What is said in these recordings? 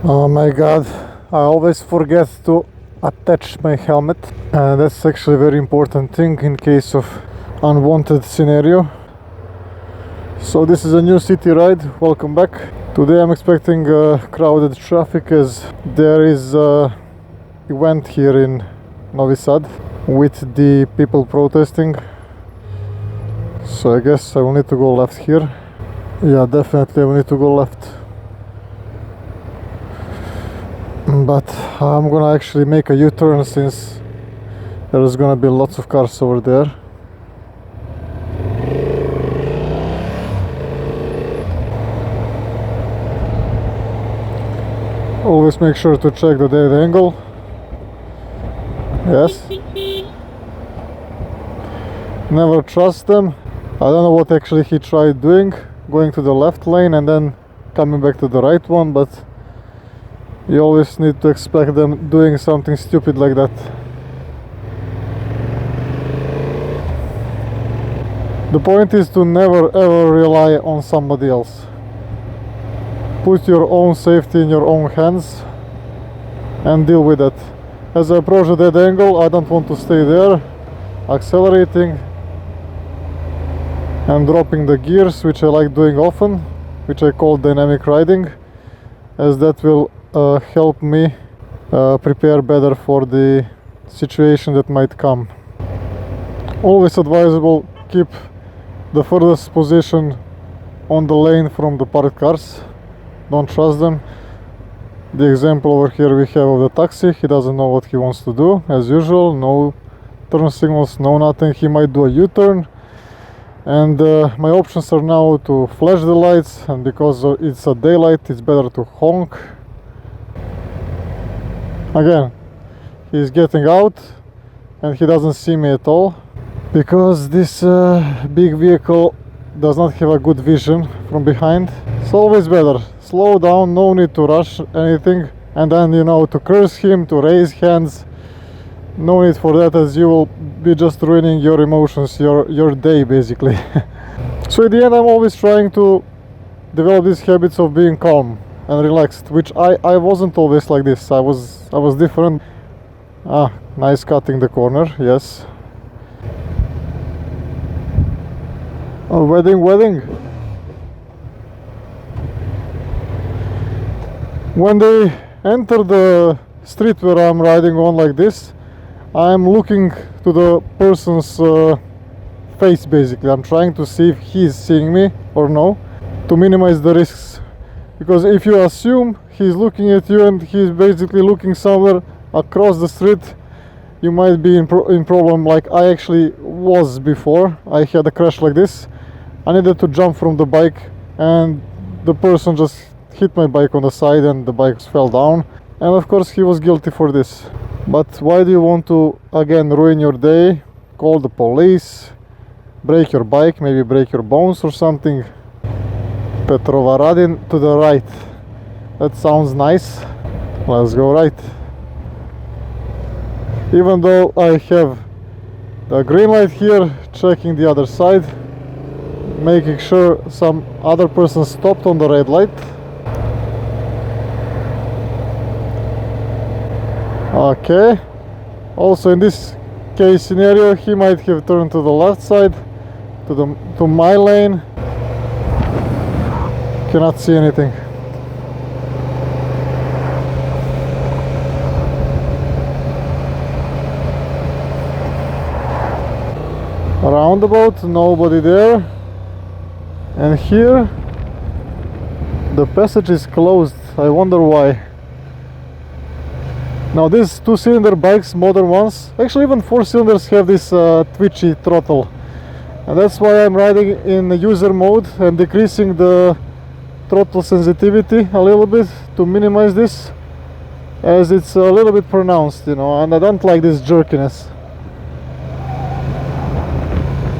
Oh my god, I always forget to attach my helmet, and that's actually a very important thing in case of unwanted scenario. So this is a new city ride, welcome back. Today I'm expecting crowded traffic as there is an event here in Novi Sad with the people protesting. So I guess I will need to go left here. Yeah, definitely I will need to go left. But I'm gonna actually make a U-turn since there's gonna be lots of cars over there. Always make sure to check the dead angle. Yes. Never trust them. I don't know what actually he tried doing, going to the left lane and then coming back to the right one, but you always need to expect them doing something stupid like that. The point is to never ever rely on somebody else. Put your own safety in your own hands and deal with it. As I approach the dead angle, I don't want to stay there, accelerating and dropping the gears, which I like doing often, which I call dynamic riding, as that will help me prepare better for the situation that might come. Always advisable, keep the furthest position on the lane from the parked cars. Don't trust them. The example over here we have of the taxi. He doesn't know what he wants to do, as usual. No turn signals, no nothing. He might do a U-turn, and my options are now to flash the lights, and because it's a daylight it's better to honk. Again, he's getting out and he doesn't see me at all because this big vehicle does not have a good vision from behind. It's always better, slow down, no need to rush anything, and then, you know, to curse him, to raise hands, no need for that, as you will be just ruining your emotions, your day basically. So in the end I'm always trying to develop these habits of being calm and relaxed, which I wasn't always like this. I was different. Ah, nice cutting the corner, yes. Oh, wedding. When they enter the street where I'm riding on like this, I'm looking to the person's face basically. I'm trying to see if he's seeing me or no, to minimize the risks. Because if you assume he's looking at you and he's basically looking somewhere across the street, you might be in problem, like I actually was before. I had a crash like this. I needed to jump from the bike and the person just hit my bike on the side and the bike fell down. And of course he was guilty for this. But why do you want to again ruin your day? Call the police, break your bike, maybe break your bones or something. Petrovaradin to the right. That sounds nice. Let's go right. Even though I have the green light here, checking the other side, making sure some other person stopped on the red light. Okay. Also in this case scenario, he might have turned to the left side, to my lane. Cannot see anything. Roundabout, nobody there. And here the passage is closed. I wonder why. Now these two-cylinder bikes, modern ones, actually even four-cylinders have this twitchy throttle, and that's why I'm riding in user mode and decreasing the throttle sensitivity a little bit to minimize this, as it's a little bit pronounced, you know, and I don't like this jerkiness.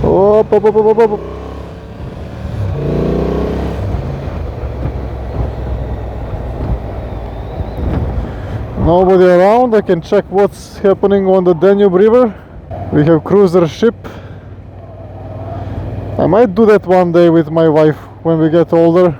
Up. Nobody around. I can check what's happening on the Danube River. We have cruiser ship. I might do that one day with my wife when we get older.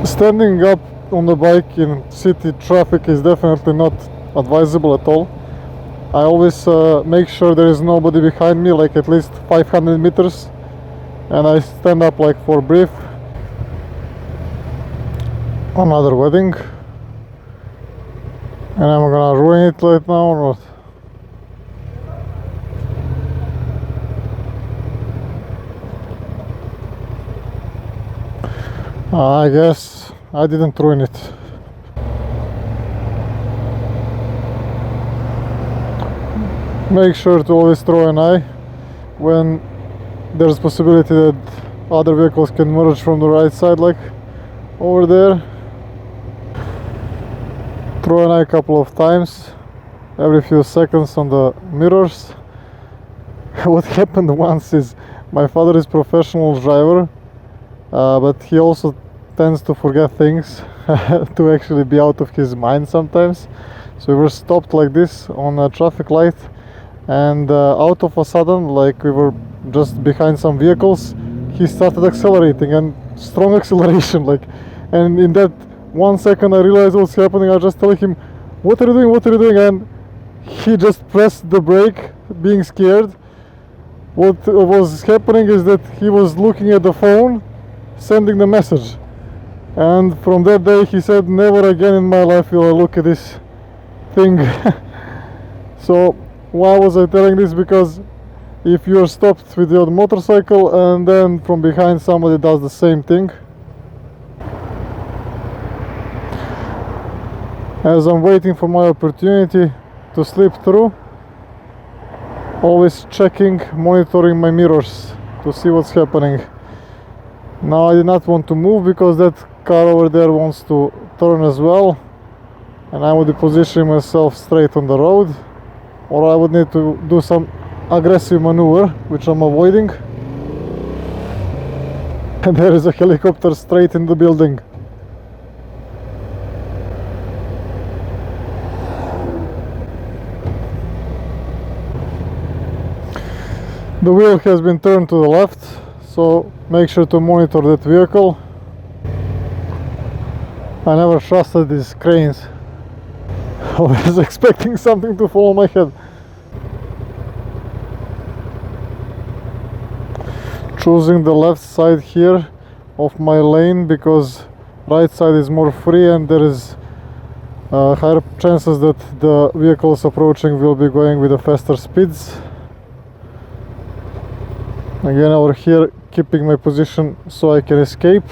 Standing up on the bike in city traffic is definitely not advisable at all. I always make sure there is nobody behind me, like at least 500 meters, and I stand up like for brief. Another wedding, and I'm gonna ruin it right now or not? I guess I didn't ruin it. Make sure to always throw an eye when there's possibility that other vehicles can merge from the right side, like over there. Throw an eye a couple of times, every few seconds, on the mirrors. What happened once is, my father is professional driver, but he also tends to forget things, to actually be out of his mind sometimes. So we were stopped like this on a traffic light, and out of a sudden, like we were just behind some vehicles, he started accelerating, and strong acceleration, like, and in that 1 second I realized what's happening. I just tell him, what are you doing, what are you doing? And he just pressed the brake, being scared. What was happening is that he was looking at the phone, sending the message, and from that day he said, never again in my life will I look at this thing. So why was I telling this? Because if you're stopped with your motorcycle and then from behind somebody does the same thing, as I'm waiting for my opportunity to slip through, always checking, monitoring my mirrors to see what's happening. Now I did not want to move because that car over there wants to turn as well, and I would be positioning myself straight on the road, or I would need to do some aggressive maneuver, which I'm avoiding. And there is a helicopter straight in the building. The wheel has been turned to the left, so make sure to monitor that vehicle. I never trusted these cranes. I was expecting something to fall on my head. Choosing the left side here of my lane because right side is more free and there is higher chances that the vehicles approaching will be going with the faster speeds. Again, over here, keeping my position so I can escape.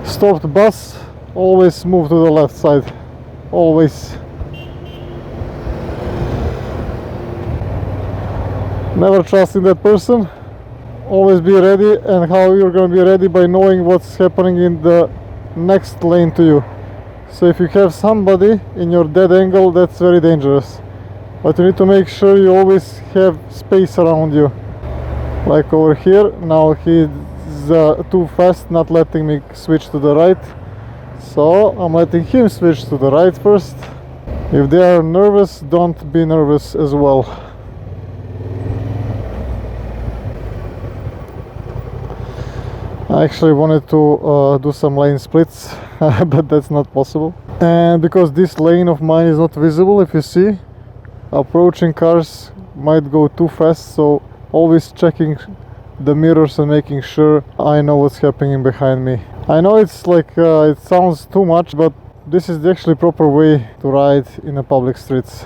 Stopped bus, always move to the left side, always. Never trusting that person. Always be ready, and how you're gonna be ready? By knowing what's happening in the next lane to you. So if you have somebody in your dead angle, that's very dangerous. But you need to make sure you always have space around you. Like over here, now he's too fast, not letting me switch to the right. So I'm letting him switch to the right first. If they are nervous, don't be nervous as well. I actually wanted to do some lane splits, but that's not possible. And because this lane of mine is not visible, if you see, approaching cars might go too fast, so always checking the mirrors and making sure I know what's happening behind me. I know it's like, it sounds too much, but this is the actually proper way to ride in the public streets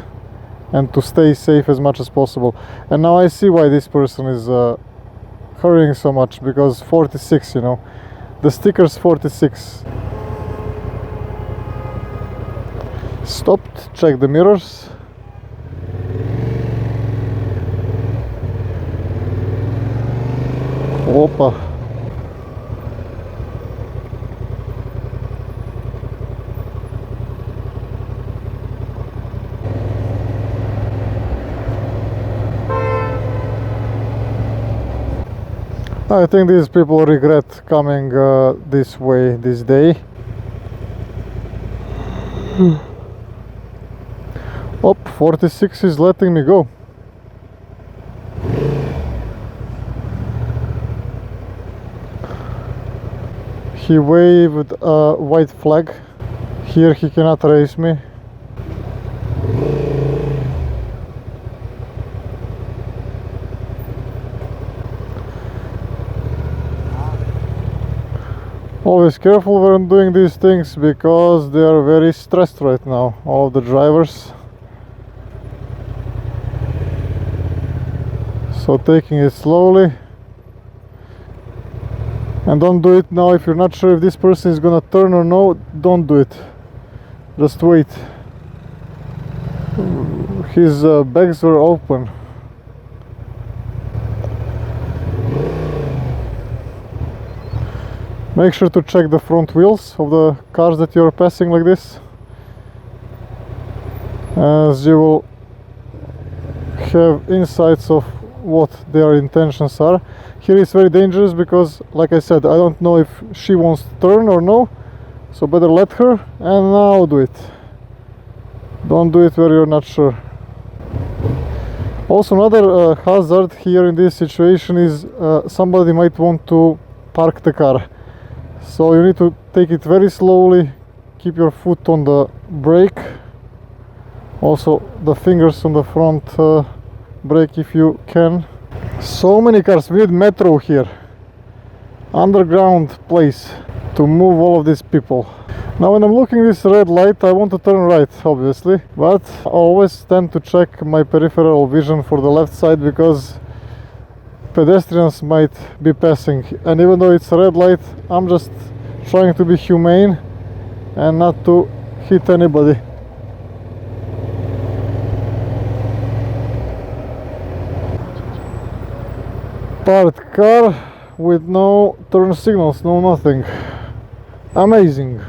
and to stay safe as much as possible. And now I see why this person is hurrying so much, because 46, you know, the sticker's 46. Stopped, check the mirrors. Opa. I think these people regret coming this way this day. Oh, 46 is letting me go. He waved a white flag. Here he cannot race me. Always careful when doing these things because they are very stressed right now, all of the drivers. So taking it slowly. And don't do it now if you're not sure if this person is gonna turn or no, don't do it. Just wait. His bags were open. Make sure to check the front wheels of the cars that you're passing like this, as you will have insights of what their intentions are. Here is very dangerous because, like I said, I don't know if she wants to turn or no, so better let her, and now do it. Don't do it where you're not sure. Also, another hazard here in this situation is somebody might want to park the car. So you need to take it very slowly, keep your foot on the brake, also the fingers on the front brake if you can. So many cars, we need metro here, underground place to move all of these people. Now when I'm looking at this red light, I want to turn right, obviously, but I always tend to check my peripheral vision for the left side because pedestrians might be passing, and even though it's a red light, I'm just trying to be humane and not to hit anybody. Parked car with no turn signals, no nothing. Amazing.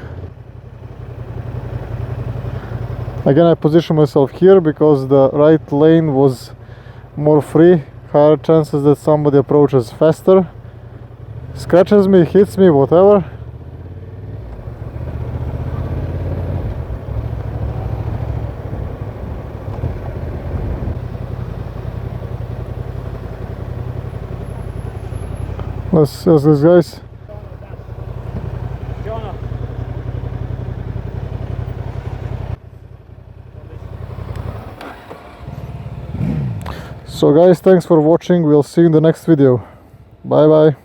Again, I position myself here because the right lane was more free. Higher chances that somebody approaches faster, scratches me, hits me, whatever. Let's see this, guys. So guys, thanks for watching. We'll see you in the next video. Bye bye.